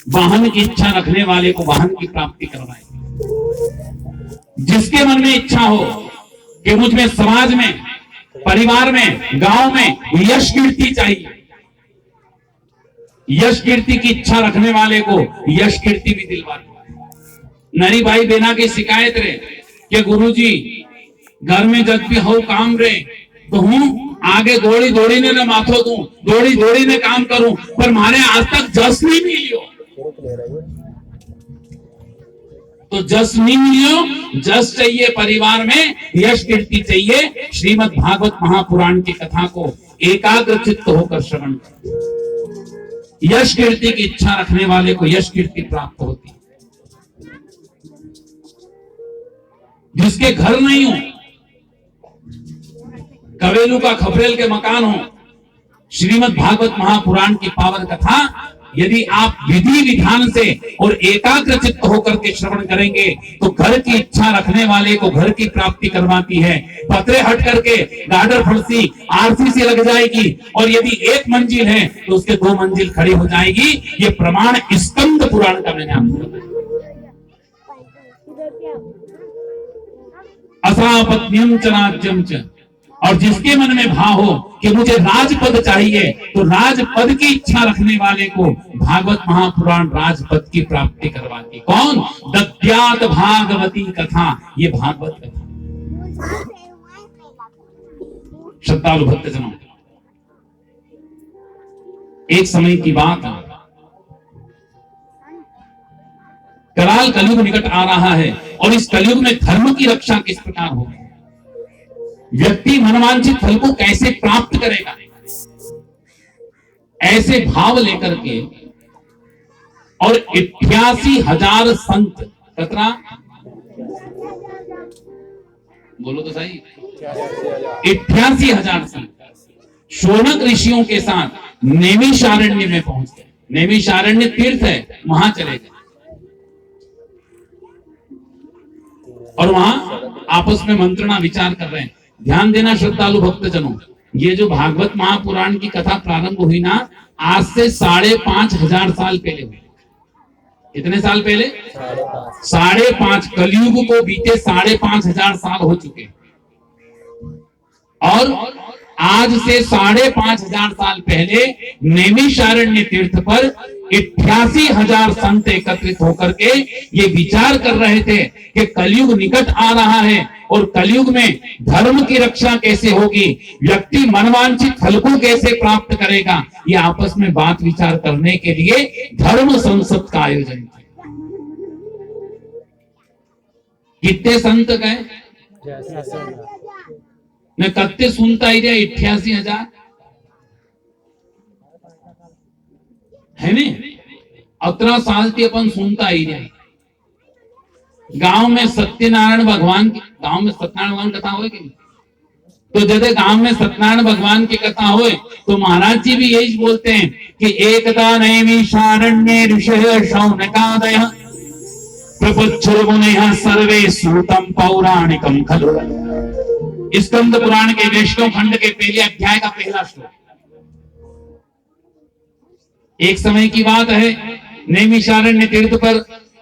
वाहन की इच्छा रखने वाले को वाहन की प्राप्ति करवाएगी। जिसके मन में इच्छा हो कि मुझ में समाज में, परिवार में, गांव में यश कीर्ति चाहिए, यश कीर्ति की इच्छा रखने वाले को यश कीर्ति भी दिलवाती। नरी भाई बेना की शिकायत रे कि गुरुजी घर में जब भी हो काम रे तो हूं आगे दौड़ी दौड़ी ने माथो दूं, दौड़ी दौड़ी ने काम करूं, पर मारे आज तक जस नहीं मिलियो। तो जस नहीं मिलियो, जस चाहिए परिवार में, यश कीर्ति चाहिए। श्रीमद् भागवत महापुराण की कथा को एकाग्र चित्त होकर श्रवण करें। यश कीर्ति की इच्छा रखने वाले को यश कीर्ति प्राप्त होती है। जिसके घर नहीं हो, कवेलू का खपरेल के मकान हो, श्रीमद् भागवत महापुराण की पावन कथा यदि आप विधि विधान से और एकाग्र चित्त होकर के श्रवण करेंगे तो घर की इच्छा रखने वाले को घर की प्राप्ति करवाती है। पतरे हट करके गाडर फलसी आरसी से लग जाएगी, और यदि एक मंजिल है तो उसके 2 मंजिल खड़ी हो जाएगी। ये प्रमाण स्कंद पुराण का मैंने आपको बताया। असापत्न्यम च राज्यम च, और जिसके मन में भाव हो कि मुझे राजपद चाहिए तो राजपद की इच्छा रखने वाले को भागवत महापुराण राजपद की प्राप्ति करवाती। कौन? दद्यात भागवती कथा, ये भागवत कथा। श्रद्धालु भक्तजनों, एक समय की बात है, कराल कलयुग निकट आ रहा है और इस कलयुग में धर्म की रक्षा किस प्रकार होगी, व्यक्ति मनवांछित फल को कैसे प्राप्त करेगा, ऐसे भाव लेकर के और 88,000 संत, कतरा बोलो तो सही, 88,000 संत शौनक ऋषियों के साथ नैमिषारण्य में पहुंच गए। नैमिषारण्य तीर्थ है, वहां चले गए और वहां आपस में मंत्रणा विचार कर रहे हैं। ध्यान देना श्रद्धालु भक्तजनों, ये जो भागवत महापुराण की कथा प्रारंभ हुई ना, आज से 5,500 साल पहले हुई। कितने साल पहले? 5.5। कलयुग को बीते 5,500 साल हो चुके, और आज से 5,500 साल पहले नैमिषारण्य तीर्थ पर 88,000 संत एकत्रित होकर के ये विचार कर रहे थे कि कलयुग निकट आ रहा है और कलयुग में धर्म की रक्षा कैसे होगी, व्यक्ति मनवांछित फल को कैसे प्राप्त करेगा। ये आपस में बात विचार करने के लिए धर्म संसद का आयोजन किया। कितने संत गए? मैं कत्ते सुनता ही रहा, 88,000 है ने, 18 साल से अपन सुनता ही रहे। गांव में सत्यनारायण भगवान की, गांव में सत्यनारायण भगवान कथा हो कि, तो जैसे गांव में सत्यनारायण भगवान की कथा हो तो महाराज जी भी यही बोलते हैं कि एकदा नैमिषारण्ये ऋषयः शौनकादयः प्रपुच्छुर्मुनयः सर्वे सूतम पौराणिकम खलु। स्कंद पुराण के वैष्णव खंड के पहले अध्याय का पहला श्लोक। एक समय की बात है, नैमिषारण्य तीर्थ पर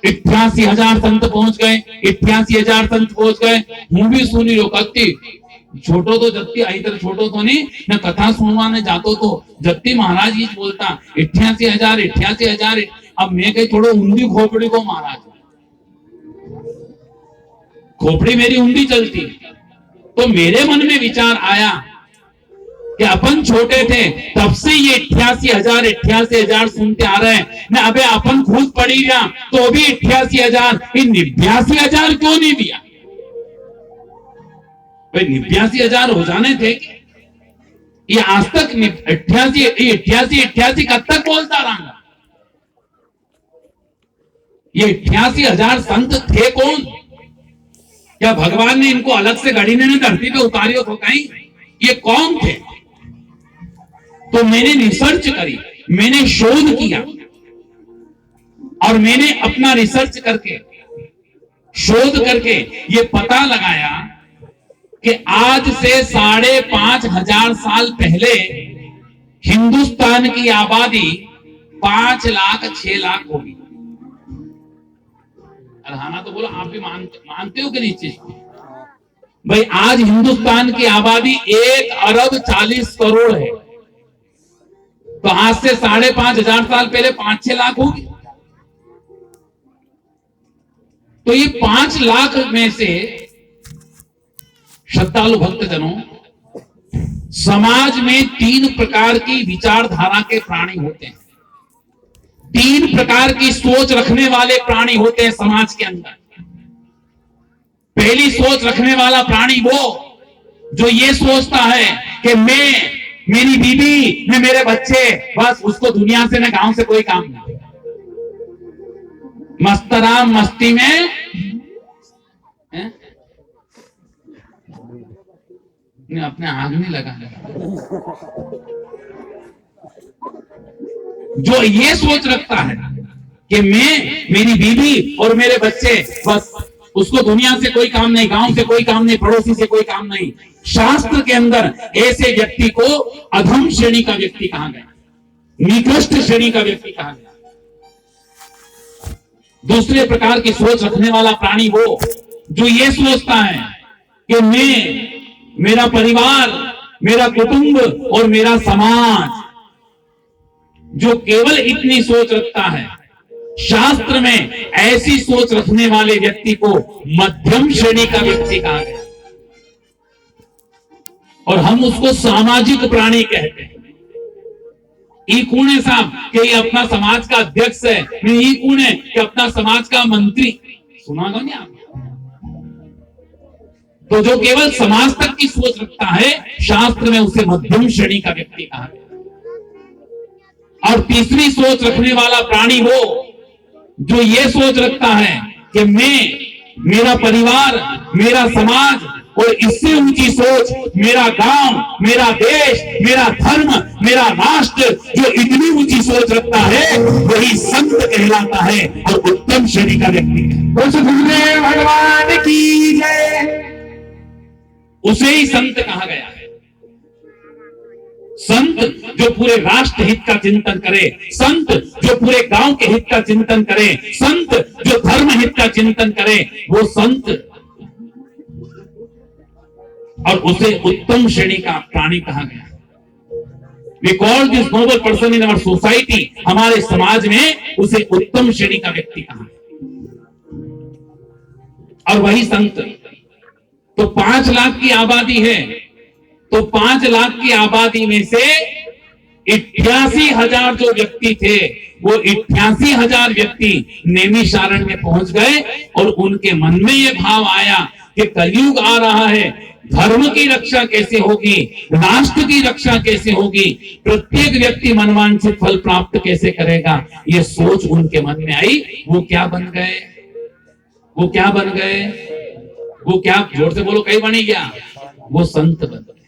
88,000 संत पहुंच गए। 88,000 संत पहुंच गए। हूं भी सुनी लो कत्ती छोटो तो जत्ती इधर छोटो तो नहीं न कथा सुनवाने जातो तो जत्ती महाराज ही बोलता 88,000। अब मैं कहीं थोड़ा ऊंधी खोपड़ी को महाराज, खोपड़ी मेरी ऊंधी चलती, तो मेरे मन में विचार आया कि अपन छोटे थे तब से ये 88,000 सुनते आ रहे हैं न, अबे अपन खुद पड़ी गया तो भी 88,000, 89,000 क्यों नहीं दिया भाई? 89,000 हो जाने थे। ये आज तक 88 कब तक बोलता रहा? ये 88,000 संत थे कौन? क्या भगवान ने इनको अलग से गढ़ी ने धरती पे उतारियो तो कहीं? ये कौन थे? तो मैंने रिसर्च करी, मैंने शोध किया और मैंने अपना रिसर्च करके शोध करके ये पता लगाया कि आज से 5,500 साल पहले हिंदुस्तान की आबादी 5 लाख 6 लाख होगी। अरहाना तो बोलो, आप भी मानते हो कि नहीं चीज? भाई आज हिंदुस्तान की आबादी 1 अरब 40 करोड़ है, तो आज से 5,500 साल पहले 5-6 लाख होगी। तो ये 5 लाख में से श्रद्धालु भक्तजनों, समाज में 3 प्रकार की विचारधारा के प्राणी होते हैं, 3 प्रकार की सोच रखने वाले प्राणी होते हैं समाज के अंदर। पहली सोच रखने वाला प्राणी वो जो ये सोचता है कि मैं, मेरी बीवी, मैं मेरे बच्चे, बस उसको दुनिया से न गांव से कोई काम नहीं, मस्तराम मस्ती में है? अपने आग नहीं लगा। जो ये सोच रखता है कि मैं, मेरी बीवी और मेरे बच्चे, बस उसको दुनिया से कोई काम नहीं, गांव से कोई काम नहीं, पड़ोसी से कोई काम नहीं, शास्त्र के अंदर ऐसे व्यक्ति को अधम श्रेणी का व्यक्ति कहा गया, निकृष्ट श्रेणी का व्यक्ति कहा गया। दूसरे प्रकार की सोच रखने वाला प्राणी वो जो ये सोचता है कि मैं, मेरा परिवार, मेरा कुटुंब और मेरा समाज, जो केवल इतनी सोच रखता है, शास्त्र में ऐसी सोच रखने वाले व्यक्ति को मध्यम श्रेणी का व्यक्ति कहा गया, और हम उसको सामाजिक प्राणी कहते हैं। ई कौन है साहब कि ये अपना समाज का अध्यक्ष है, ई कौन है कि अपना समाज का मंत्री, सुना होगा नहीं आपने? तो जो केवल समाज तक की सोच रखता है, शास्त्र में उसे मध्यम श्रेणी का व्यक्ति कहा गया। और तीसरी सोच रखने वाला प्राणी वो जो ये सोच रखता है कि मैं, मेरा परिवार, मेरा समाज और इससे ऊंची सोच मेरा गांव, मेरा देश, मेरा धर्म, मेरा राष्ट्र, जो इतनी ऊंची सोच रखता है वही संत कहलाता है और उत्तम श्रेणी का व्यक्ति है। उस भगवान की जय, उसे ही संत कहा गया है। संत जो पूरे राष्ट्र हित का चिंतन करे, संत जो पूरे गांव के हित का चिंतन करे, संत जो धर्म हित का चिंतन करे, वो संत, और उसे उत्तम श्रेणी का प्राणी कहा गया। We call this noble person in our society, हमारे समाज में उसे उत्तम श्रेणी का व्यक्ति कहा, और वही संत। तो 5 लाख की आबादी है, तो 5 लाख की आबादी में से 88,000 जो व्यक्ति थे, वो 88,000 व्यक्ति नैमिषारण्य में पहुंच गए, और उनके मन में ये भाव आया कि कलयुग आ रहा है, धर्म की रक्षा कैसे होगी, राष्ट्र की रक्षा कैसे होगी, प्रत्येक व्यक्ति मनवांछित फल प्राप्त कैसे करेगा, ये सोच उनके मन में आई। वो क्या बन गए? वो क्या बन गए? वो क्या, जोर से बोलो, कहीं बनी क्या? वो संत बन गए।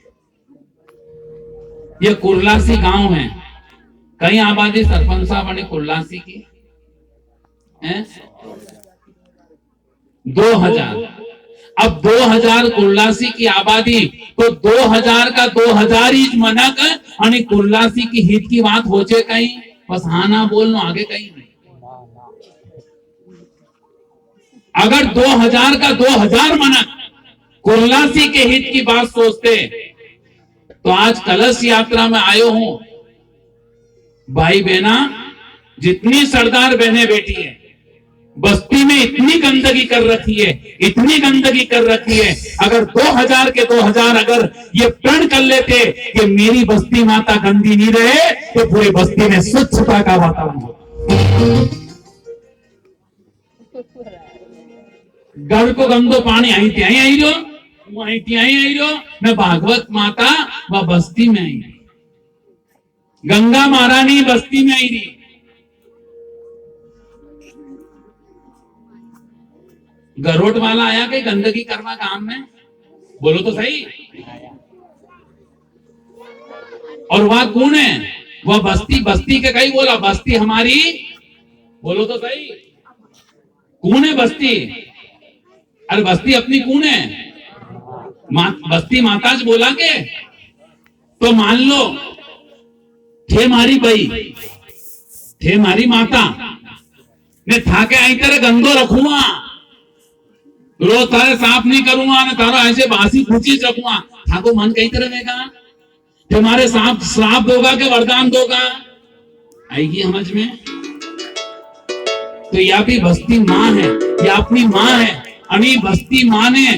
ये कुर्लासी गांव है, कई आबादी सरपंच साहब बने कुर्लासी की है 2000। अब 2000 कुर्लासी की आबादी, तो 2000 का 2000 ही मनक आणि कुर्लासी की हित की बात हो जाए कहीं, बस हाँ ना बोलना, आगे कहीं नहीं। अगर 2000 का 2000 मनक कुर्लासी के हित की बात सोचते, तो आज कलश यात्रा में आयो हूं, भाई बहना, जितनी सरदार बहने बैठी है, बस्ती में इतनी गंदगी कर रखी है, इतनी गंदगी कर रखी है। अगर 2000 के 2000 अगर ये प्रण कर लेते कि मेरी बस्ती माता गंदी नहीं रहे, तो पूरे बस्ती में स्वच्छता का वातावरण हो। घर को गंदो पानी आई थी, आई जो आई जो मैं भागवत माता व बस्ती में आई, गंगा महारानी बस्ती में आई रही। गरोट वाला आया कि गंदगी करवा काम में, बोलो तो सही। और वह कौन है? वह बस्ती, बस्ती के कहीं बोला, बस्ती हमारी, बोलो तो सही। कौन है बस्ती? अरे बस्ती अपनी कौन है? बस्ती माता जी बोला के, तो मान लो थे मारी बई, थे मारी माता ने थाके आई तेरे गंदो रखूंगा, रोज तारे साफ नहीं करूंगा ने तारो ऐसे बासी खूची रखूंगा, थाको मन कई तरह रहेगा, तुम्हारे साफ श्राप दोगा के वरदान दोगा, आएगी समझ में। तो या भी बस्ती माँ है या अपनी माँ है, आणि बस्ती माँ ने